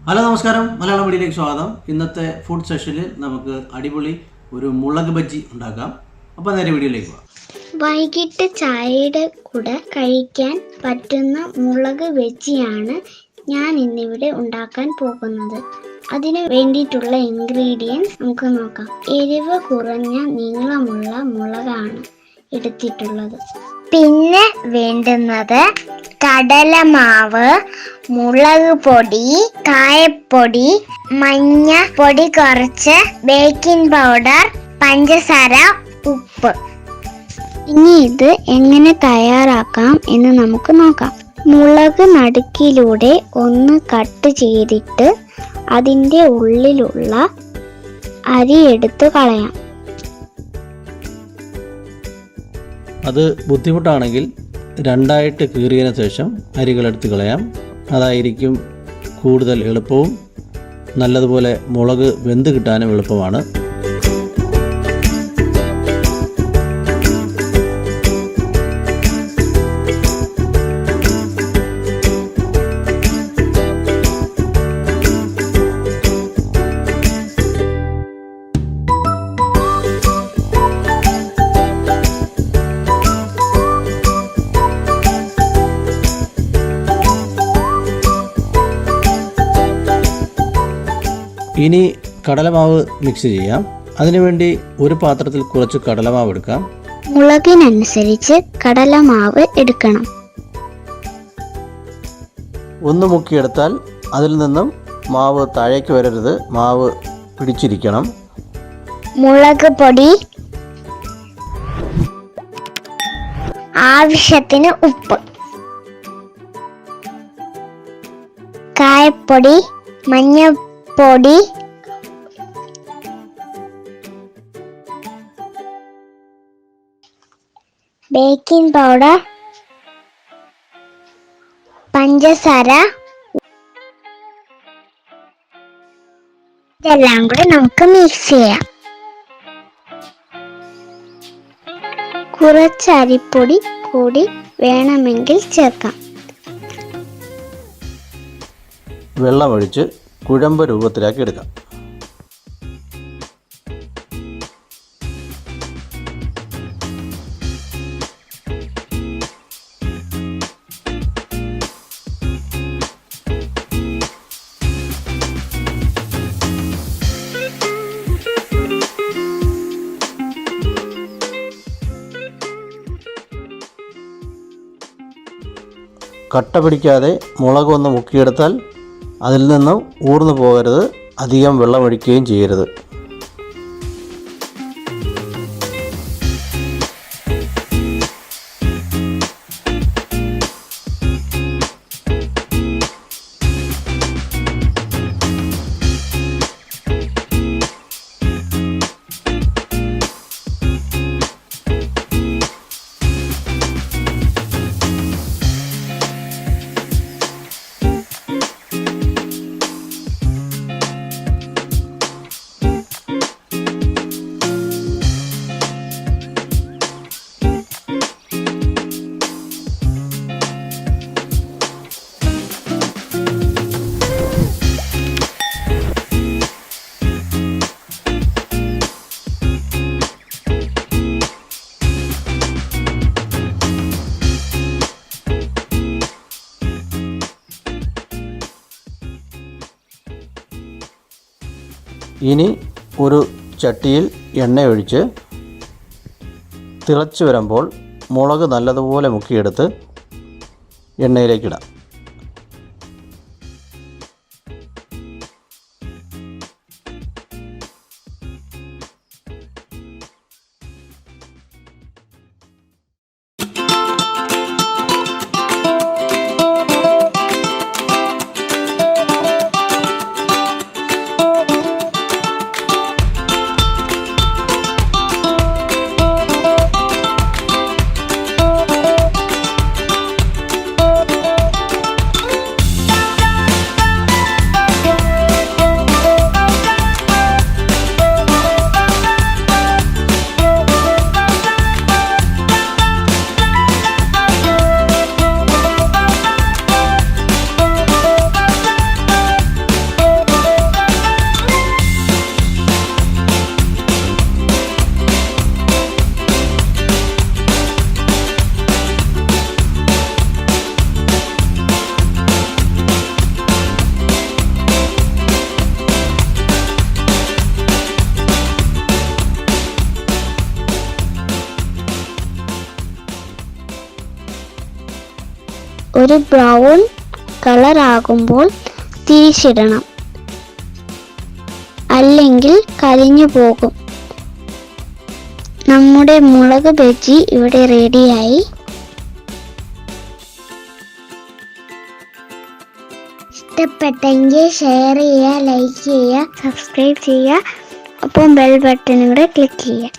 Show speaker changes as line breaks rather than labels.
Hello നമസ്കാരം, മലയാളം വീഡിയോയിലേക്ക് സ്വാഗതം. ഇന്നത്തെ ഫുഡ് സെഷനിൽ നമുക്ക് അടിപൊളി ഒരു മുളക് ബജ്ജി ഉണ്ടാക്കാം. അപ്പോൾ നേരെ വീഡിയോയിലേക്ക് പോകാം.
വൈകിട്ട് ചായയുടെ കൂടെ കഴിക്കാൻ പറ്റുന്ന മുളക് ബജ്ജിയാണ് ഞാൻ ഇന്നിവിടെ ഉണ്ടാക്കാൻ പോകുന്നത്. അതിന് വേണ്ടിയിട്ടുള്ള ഇൻഗ്രീഡിയൻസ് നമുക്ക് നോക്കാം. എരിവ് കുറഞ്ഞ നീളമുള്ള മുളകാണ് എടുത്തിട്ടുള്ളത്. പിന്നെ വേണ്ടുന്നത് കടലമാവ്, മുളക് പൊടി, കായപ്പൊടി, മഞ്ഞപ്പൊടി കുറച്ച്, ബേക്കിംഗ് പൗഡർ, പഞ്ചസാര, ഉപ്പ്. ഇനി ഇത് എങ്ങനെ തയ്യാറാക്കാം എന്ന് നമുക്ക് നോക്കാം. മുളക് നടുക്കിലൂടെ ഒന്ന് കട്ട് ചെയ്തിട്ട് അതിൻ്റെ ഉള്ളിലുള്ള അരി എടുത്ത് കളയാം.
അത് ബുദ്ധിമുട്ടാണെങ്കിൽ രണ്ടായിട്ട് കീറിയതിന് ശേഷം അരികളെടുത്ത് കളയാം. അതായിരിക്കും കൂടുതൽ എളുപ്പവും നല്ലതുപോലെ മുളക് വെന്ത് കിട്ടാനും എളുപ്പമാണ്. ഇനി കടലമാവ് മിക്സ് ചെയ്യാം. അതിനുവേണ്ടി ഒരു പാത്രത്തിൽ കുറച്ച് കടലമാവ് എടുക്കാം.
മുളകിനനുസരിച്ച് കടലമാവ് എടുക്കണം.
ഒന്ന് മുക്കിയെടുത്താൽ അതിൽ നിന്നും മാവ് താഴേക്ക് വരരുത്, മാവ് പിടിച്ചിരിക്കണം.
മുളക് പൊടി, ആവശ്യത്തിന് ഉപ്പ്, കായപ്പൊടി, മഞ്ഞപ്പൊടി, ബേക്കിംഗ് പൗഡർ, പഞ്ചസാര, ഇതെല്ലാം കൂടി നമുക്ക് മിക്സ് ചെയ്യാം. കുറച്ച് അരിപ്പൊടി കൂടി വേണമെങ്കിൽ ചേർക്കാം.
വെള്ളമൊഴിച്ച് കുഴമ്പ് രൂപത്തിലാക്കി എടുക്കാം. കട്ട പിടിക്കാതെ മുളകൊന്ന് മുക്കിയെടുത്താൽ അതിൽ നിന്നും ഊർന്നു പോകരുത്, അധികം വെള്ളമൊഴിക്കുകയും ചെയ്യരുത്. ഇനി ഒരു ചട്ടിയിൽ എണ്ണയൊഴിച്ച് തിളച്ച് വരുമ്പോൾ മുളക് നല്ലതുപോലെ മുക്കിയെടുത്ത് എണ്ണയിലേക്കിടാം.
ഒരു ബ്രൗൺ കളർ ആകുമ്പോൾ തിരിച്ചിടണം, അല്ലെങ്കിൽ കരിഞ്ഞു പോകും. നമ്മുടെ മുളക് ബജ്ജി ഇവിടെ റെഡിയായി. ഇഷ്ടപ്പെട്ടെങ്കിൽ ഷെയർ ചെയ്യുക, ലൈക്ക് ചെയ്യുക, സബ്സ്ക്രൈബ് ചെയ്യുക, ഒപ്പം ബെൽ ബട്ടൺ കൂടെ ക്ലിക്ക് ചെയ്യുക.